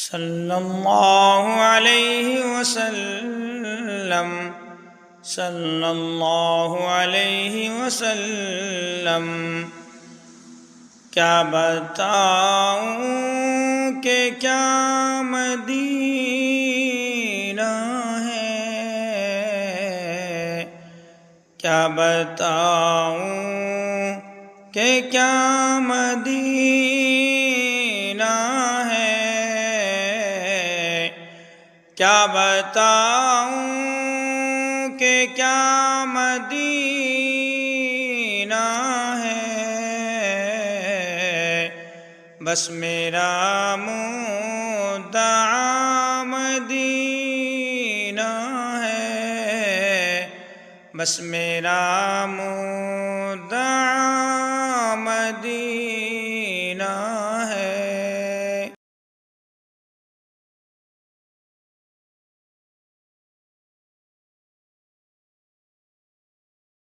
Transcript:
صلی اللہ علیہ وسلم، صلی اللہ علیہ وسلم۔ کیا بتاؤں کہ کیا مدینہ ہے، کیا بتاؤں کہ کیا مدینہ ہے، کیا بتاؤں کہ کیا مدینہ ہے۔ بس میرا مدعا مدینہ ہے، بس میرا